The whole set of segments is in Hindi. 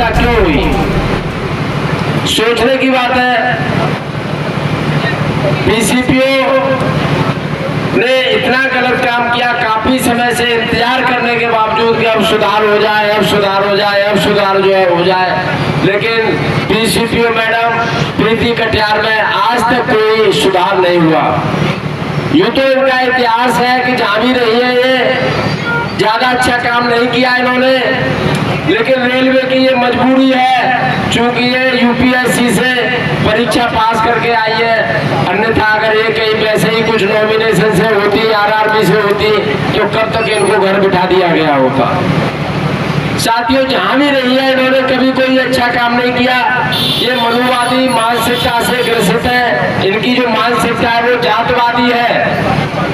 ऐसा क्यों हुई? सोचने की बात है। पीसीपीओ ने इतना गलत काम किया, काफी समय से इंतजार करने के बावजूद कि अब सुधार हो जाए, अब सुधार हो जाए, अब सुधार जो है हो जाए, लेकिन पीसीपीओ मैडम प्रीति कटियार में आज तक कोई सुधार नहीं हुआ। यूं तो इनका इतिहास है कि जहां भी रही है ये ज्यादा अच्छा काम नहीं किया इन्होंने, लेकिन रेलवे की ये मजबूरी है, चूंकि ये यूपीएससी से परीक्षा पास करके आई है। अन्यथा अगर ये कहीं वैसे ही कुछ नॉमिनेशन से होती, आरआरबी से होती, तो कब तक इनको घर बिठा दिया गया होता। साथियों, जहां भी रही है इन्होंने कभी कोई अच्छा काम नहीं किया। ये मनुवादी मानसिकता से ग्रसित है। इनकी जो मानसिकता है वो जातवादी है।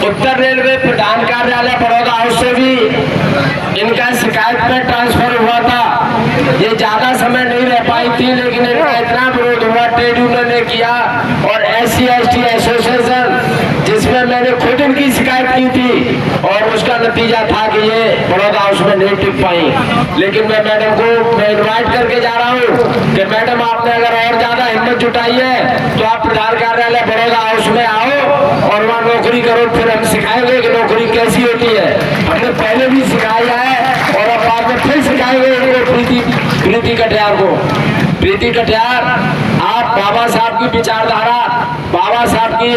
उत्तर रेलवे प्रधान कार्यालय बड़ौदा हाउस से भी इनका शिकायत में ट्रांसफर हुआ था। ये ज्यादा समय नहीं रह पाई थी, लेकिन इनका इतना विरोध हुआ, ट्रेड यूनियन ने किया और SC/ST एसोसिएशन, जिसमें मैंने खुद इनकी शिकायत की थी, और उसका नतीजा था कि ये बड़ौदा हाउस में नहीं टिक पाई। लेकिन मैं मैडम को मैं इन्वाइट करके जा रहा हूँ कि मैडम आपने अगर और ज्यादा हिम्मत जुटाई है तो आप प्रधान कार्यालय बड़ौदा हाउस में आओ और वहाँ नौकरी करो, फिर हम सिखाएंगे कि नौकरी कैसी होती है। हमने पहले भी सिखाया है और अब बाद में फिर सिखाएंगे इनको, प्रीति कटियार को। प्रीति कटियार, आप बाबा साहब की विचारधारा, बाबा साहब की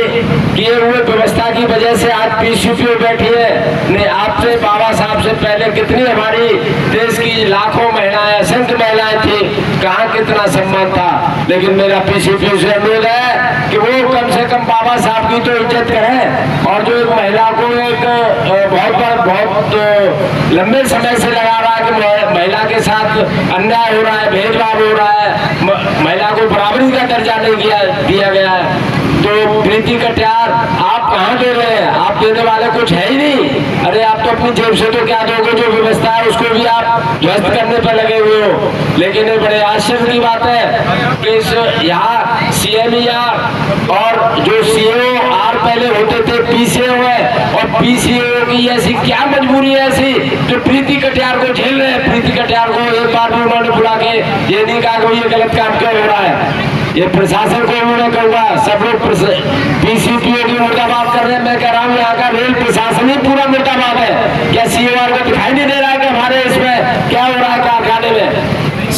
किए हुए व्यवस्था की वजह से आज पीसीपीओ बैठी है। ने आपसे, बाबा साहब से पहले कितनी हमारी देश की लाखों महिलाएं, असंख्य महिलाएं थी, कहाँ कितना सम्मान था। लेकिन मेरा पीसीपीओ से अनुरोध है कि वो कम से कम बाबा साहब की तो इज्जत करें, और जो एक महिला को एक बहुत लंबे समय से लगा रहा है कि महिला के साथ अन्याय हो रहा है, भेदभाव हो रहा है, महिला को बराबरी का दर्जा नहीं दिया गया है, तो प्रीति कटियार आप कहाँ दे रहे हैं? आप देने वाले कुछ है ही नहीं। अरे आप तो अपनी जेब से तो क्या दोगे, जो व्यवस्था है उसको भी आप ध्वस्त करने पर लगे हुए हो। लेकिन ये बड़े आश्चर्य की बात है कि यहाँ CMER और जो COR पहले होते थे PCO है, और PCO की ऐसी क्या मजबूरी है ऐसी जो प्रीति कटियार को झेल रहे हैं। प्रीति कटियार को एक बार भी उन्होंने बुला के ये नहीं कहा कि ये गलत काम क्यों हो रहा है। ये प्रशासन को मैं कहूँगा, सब लोग पीसीपीओ की मुर्दाबाद कर रहे हैं। मैं कह रहा हूँ यहाँ का रेल प्रशासन ही पूरा मुर्दाबाद है। क्या COR को दिखाई नहीं दे रहा है कि हमारे इसमें क्या हो रहा है कारखाने में?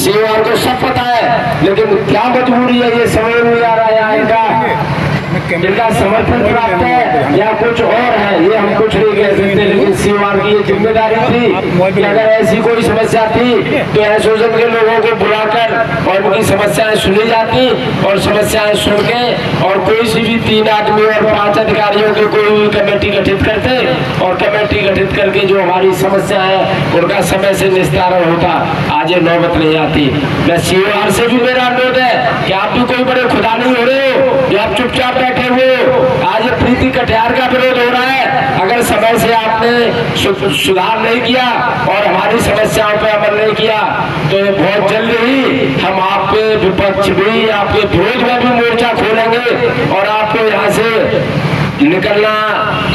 COR को सब पता है, लेकिन क्या मजबूरी है ये समझ नहीं आ रहा है। इनका समर्थन प्राप्त है या कुछ और है, ये हम कुछ नहीं कह सकते, लेकिन COR की ये जिम्मेदारी थी कि अगर ऐसी कोई समस्या थी तो एसोसिएशन के लोगों को बुलाकर और उनकी समस्याएं सुनी जाती, और समस्याएं सुन के और कोई सी भी 3 आदमी और 5 अधिकारियों की कोई कमेटी गठित करते, और कमेटी गठित करके जो हमारी समस्या है उनका समय से निस्तारण होता। आज ये नौबत नहीं आती। मैं COR से भी मेरा अनुरोध है कि आप भी कोई बड़े खुदा नहीं हो रहे हो जो आप चुपचाप बैठे हुए हो। आज प्रीति कटियार का विरोध हो रहा है। अगर समय से आपने सुधार नहीं किया और हमारी समस्याओं पर अमल नहीं किया तो बहुत जल्द ही हम आपके विपक्ष भी, आपके विरोध में भी मोर्चा खोलेंगे और आपको यहाँ से निकलना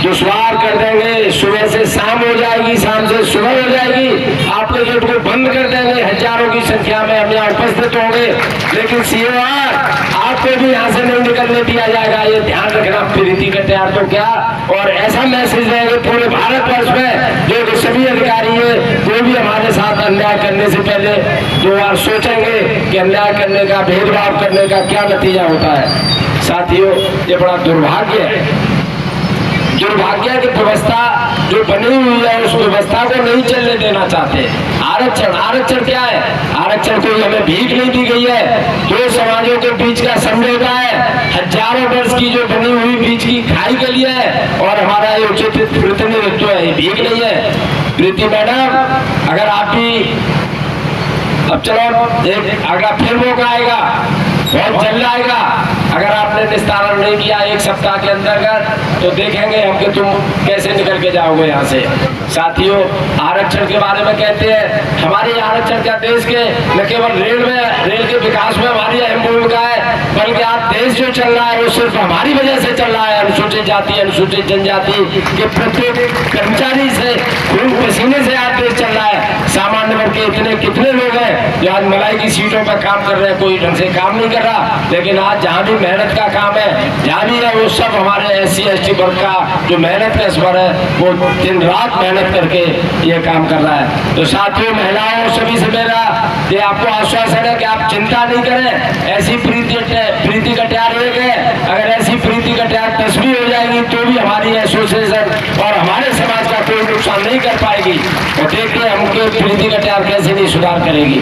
दुश्वार कर देंगे। सुबह से शाम हो जाएगी, शाम से सुबह हो जाएगी, आपके गेट को बंद कर देंगे। हजारों की संख्या में हम यहाँ उपस्थित होंगे, लेकिन COR आपको भी यहाँ से नहीं निकलने दिया जाएगा। ये ध्यान रखना प्रीति कटियार तो क्या, और ऐसा मैसेज रहेगा पूरे भारतवर्ष में जो सभी अधिकारी है वो भी हमारे साथ अन्याय करने से पहले 2 बार सोचेंगे कि अन्याय करने का, भेदभाव करने का क्या नतीजा होता है। साथियों, ये बड़ा दुर्भाग्य है। दुर्भाग्य की व्यवस्था जो बनी हुई है उस व्यवस्था को नहीं चलने देना चाहते। आरक्षण क्या है? आरक्षण कोई हमें भीख नहीं दी गई है। 2 समाजों के बीच का समझौता है, हजारों वर्ष की जो बनी हुई बीच की खाई के लिए है, और हमारा ये उचित प्रतिनिधित्व है, भीख नहीं है। प्रीति मैडम, अगर आप भी अब चलो एक अगला फिर मौका आएगा, बहुत जल्द आएगा। अगर आपने निस्तारण नहीं किया 1 सप्ताह के अंतर्गत तो देखेंगे हम कि तुम कैसे निकल के जाओगे यहाँ से। साथियों, आरक्षण के बारे में कहते हैं, हमारी आरक्षण का देश के न केवल रेल के विकास में हमारी अहम भूमिका है, बल्कि आज देश जो चल रहा है वो सिर्फ हमारी वजह से चल रहा है। अनुसूचित जाति, अनुसूचित जनजाति के प्रत्येक कर्मचारी से खून पसीने से आज देश चल रहा है। इतने कितने लोग हैं जो आज मलाई की सीटों पर काम कर रहे हैं, कोई ढंग से काम नहीं कर रहा, लेकिन आज जहाँ भी मेहनत का काम है, जहाँ भी है, वो सब हमारे SC ST वर्ग का जो मेहनत का स्वर है वो दिन रात मेहनत करके ये काम कर रहा है। तो साथियों, महिलाओं सभी से मेरा ये आपको आश्वासन है कि आप चिंता नहीं करें। ऐसी प्रीति कटियार एक है, अगर ऐसी प्रीति कटियार 10 भी हो जाएगी तो भी हमारी एसोसिएशन और हमारे समाज का कोई नुकसान नहीं कर पाएगी। और देखिए हमको प्रीति कटियार कैसे नहीं सुधार करेगी।